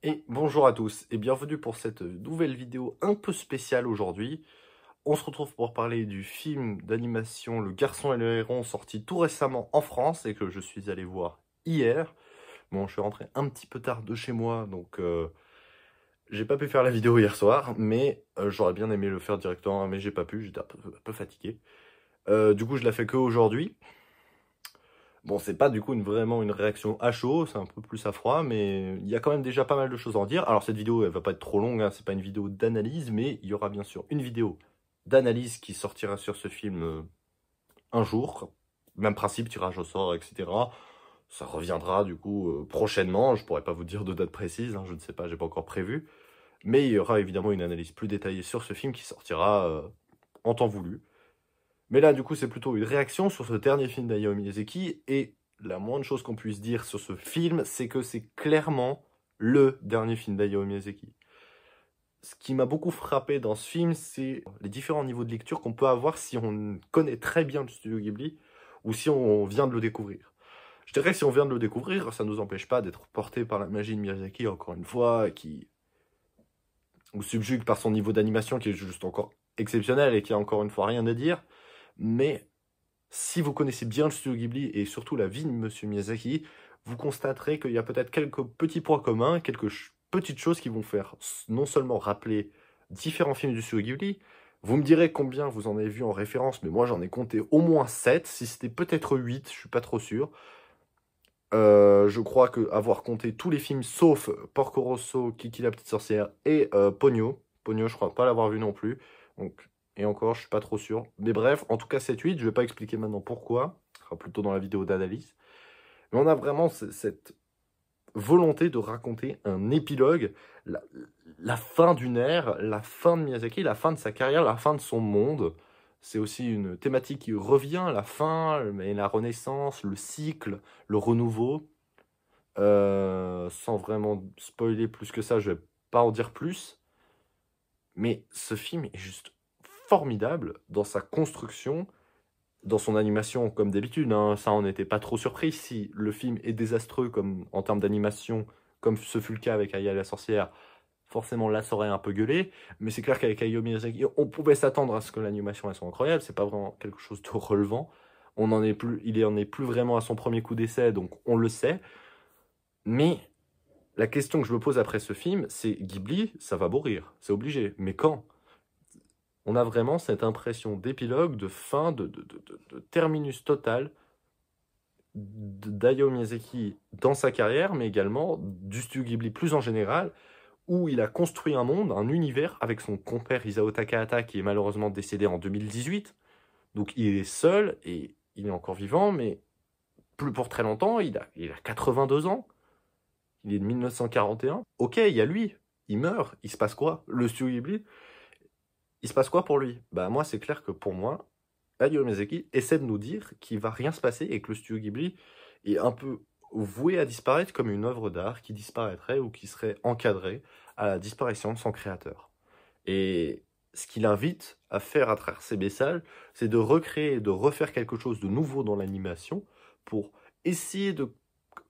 Et bonjour à tous et bienvenue pour cette nouvelle vidéo un peu spéciale aujourd'hui. On se retrouve pour parler du film d'animation Le Garçon et le Héron sorti tout récemment en France et que je suis allé voir hier. Bon, je suis rentré un petit peu tard de chez moi donc j'ai pas pu faire la vidéo hier soir, mais j'aurais bien aimé le faire directement, hein, mais j'ai pas pu, j'étais un peu fatigué. Du coup, je la fais que aujourd'hui. Bon, c'est pas du coup vraiment une réaction à chaud, c'est un peu plus à froid, mais il y a quand même déjà pas mal de choses à en dire. Alors cette vidéo, elle va pas être trop longue, hein, c'est pas une vidéo d'analyse, mais il y aura bien sûr une vidéo d'analyse qui sortira sur ce film un jour. Même principe, tirage au sort, etc. Ça reviendra du coup prochainement, je pourrais pas vous dire de date précise, hein, je ne sais pas, j'ai pas encore prévu. Mais il y aura évidemment une analyse plus détaillée sur ce film qui sortira en temps voulu. Mais là, du coup, c'est plutôt une réaction sur ce dernier film d'Hayao Miyazaki, et la moindre chose qu'on puisse dire sur ce film, c'est que c'est clairement le dernier film d'Hayao Miyazaki. Ce qui m'a beaucoup frappé dans ce film, c'est les différents niveaux de lecture qu'on peut avoir si on connaît très bien le studio Ghibli, ou si on vient de le découvrir. Je dirais que si on vient de le découvrir, ça ne nous empêche pas d'être porté par la magie de Miyazaki, encore une fois, qui nous subjugue par son niveau d'animation qui est juste encore exceptionnel et qui a encore une fois rien à dire. Mais si vous connaissez bien le studio Ghibli et surtout la vie de Monsieur Miyazaki, vous constaterez qu'il y a peut-être quelques petits points communs, quelques petites choses qui vont faire non seulement rappeler différents films du studio Ghibli, vous me direz combien vous en avez vu en référence, mais moi j'en ai compté au moins 7, si c'était peut-être 8, je suis pas trop sûr. Je crois que avoir compté tous les films sauf Porco Rosso, Kiki la petite sorcière et Ponyo. Ponyo, je crois pas l'avoir vu non plus. Donc, et encore, je suis pas trop sûr. Mais bref, en tout cas 7-8, je vais pas expliquer maintenant pourquoi. Ce sera plutôt dans la vidéo d'analyse. Mais on a vraiment cette volonté de raconter un épilogue, la, la fin d'une ère, la fin de Miyazaki, la fin de sa carrière, la fin de son monde. C'est aussi une thématique qui revient, la fin, mais la renaissance, le cycle, le renouveau. Sans vraiment spoiler plus que ça, je vais pas en dire plus. Mais ce film est juste formidable dans sa construction, dans son animation, comme d'habitude, hein. Ça, on n'était pas trop surpris. Si le film est désastreux comme, en termes d'animation, comme ce fut le cas avec Aya la sorcière, forcément là, ça aurait un peu gueulé. Mais c'est clair qu'avec Hayao Miyazaki, on pouvait s'attendre à ce que l'animation elle soit incroyable. C'est pas vraiment quelque chose de relevant. Il en est plus vraiment à son premier coup d'essai, donc on le sait. Mais la question que je me pose après ce film, c'est Ghibli, ça va mourir, c'est obligé. Mais quand? On a vraiment cette impression d'épilogue, de fin, de terminus total d'Hayao Miyazaki dans sa carrière, mais également du studio Ghibli plus en général, où il a construit un monde, un univers, avec son compère Isao Takahata, qui est malheureusement décédé en 2018. Donc il est seul, et il est encore vivant, mais plus pour très longtemps, il a 82 ans. Il est de 1941. Ok, il y a lui. Il meurt. Il se passe quoi? Le studio Ghibli, il se passe quoi pour lui? Bah moi, c'est clair que pour moi, Hayao Miyazaki essaie de nous dire qu'il va rien se passer et que le studio Ghibli est un peu voué à disparaître comme une œuvre d'art qui disparaîtrait ou qui serait encadrée à la disparition de son créateur. Et ce qu'il invite à faire à travers ces messages, c'est de recréer, de refaire quelque chose de nouveau dans l'animation pour essayer de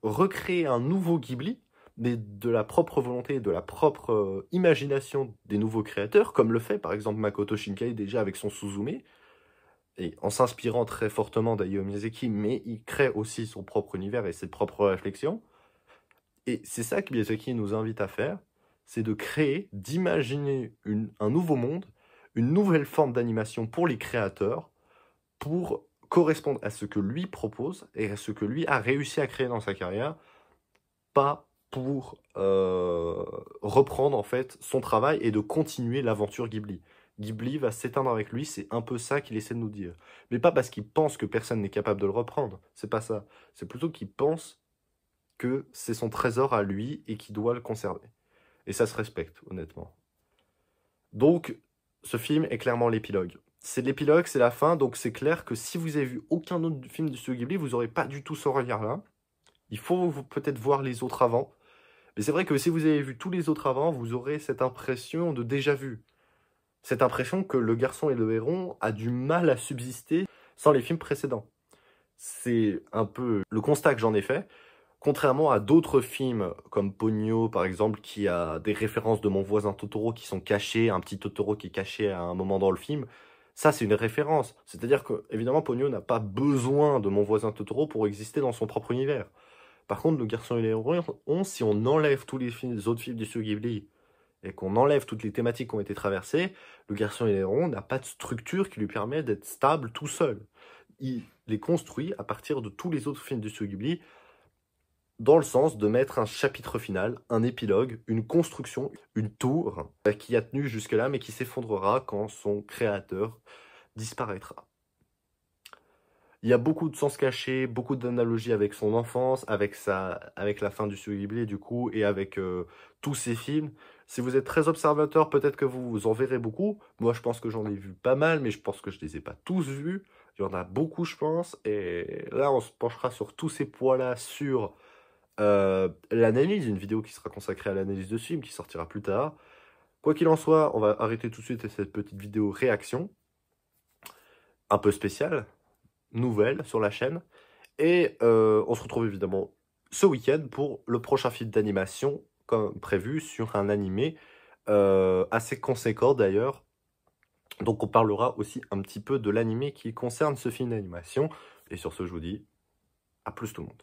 recréer un nouveau Ghibli, mais de la propre volonté, de la propre imagination des nouveaux créateurs, comme le fait par exemple Makoto Shinkai déjà avec son Suzume, et en s'inspirant très fortement d'Hayao Miyazaki, mais il crée aussi son propre univers et ses propres réflexions. Et c'est ça que Miyazaki nous invite à faire, c'est de créer, d'imaginer un nouveau monde, une nouvelle forme d'animation pour les créateurs, pour correspondre à ce que lui propose et à ce que lui a réussi à créer dans sa carrière, pas pour reprendre en fait son travail et de continuer l'aventure Ghibli. Ghibli va s'éteindre avec lui, c'est un peu ça qu'il essaie de nous dire. Mais pas parce qu'il pense que personne n'est capable de le reprendre, c'est pas ça. C'est plutôt qu'il pense que c'est son trésor à lui et qu'il doit le conserver. Et ça se respecte, honnêtement. Donc, ce film est clairement l'épilogue. C'est l'épilogue, c'est la fin, donc c'est clair que si vous avez vu aucun autre film de studio Ghibli, vous n'aurez pas du tout ce regard-là. Il faut peut-être voir les autres avant. Mais c'est vrai que si vous avez vu tous les autres avant, vous aurez cette impression de déjà vu. Cette impression que Le Garçon et le Héron a du mal à subsister sans les films précédents. C'est un peu le constat que j'en ai fait. Contrairement à d'autres films, comme Ponyo par exemple, qui a des références de Mon voisin Totoro qui sont cachées, un petit Totoro qui est caché à un moment dans le film, ça c'est une référence. C'est-à-dire que, évidemment, Ponyo n'a pas besoin de Mon voisin Totoro pour exister dans son propre univers. Par contre, Le Garçon et les Héron, si on enlève tous les autres films du studio Ghibli et qu'on enlève toutes les thématiques qui ont été traversées, Le Garçon et les Héron n'a pas de structure qui lui permet d'être stable tout seul. Il est construit à partir de tous les autres films du studio Ghibli, dans le sens de mettre un chapitre final, un épilogue, une construction, une tour qui a tenu jusque-là, mais qui s'effondrera quand son créateur disparaîtra. Il y a beaucoup de sens cachés, beaucoup d'analogies avec son enfance, avec la fin du studio Ghibli du coup, et avec tous ses films. Si vous êtes très observateur, peut-être que vous en verrez beaucoup. Moi, je pense que j'en ai vu pas mal, mais je pense que je les ai pas tous vus. Il y en a beaucoup, je pense. Et là, on se penchera sur tous ces points-là, sur l'analyse, une vidéo qui sera consacrée à l'analyse de ce film, qui sortira plus tard. Quoi qu'il en soit, on va arrêter tout de suite cette petite vidéo réaction, un peu spéciale, nouvelle sur la chaîne. Et on se retrouve évidemment ce week-end pour le prochain film d'animation, comme prévu, sur un animé assez conséquent d'ailleurs. Donc on parlera aussi un petit peu de l'animé qui concerne ce film d'animation. Et sur ce, je vous dis à plus tout le monde.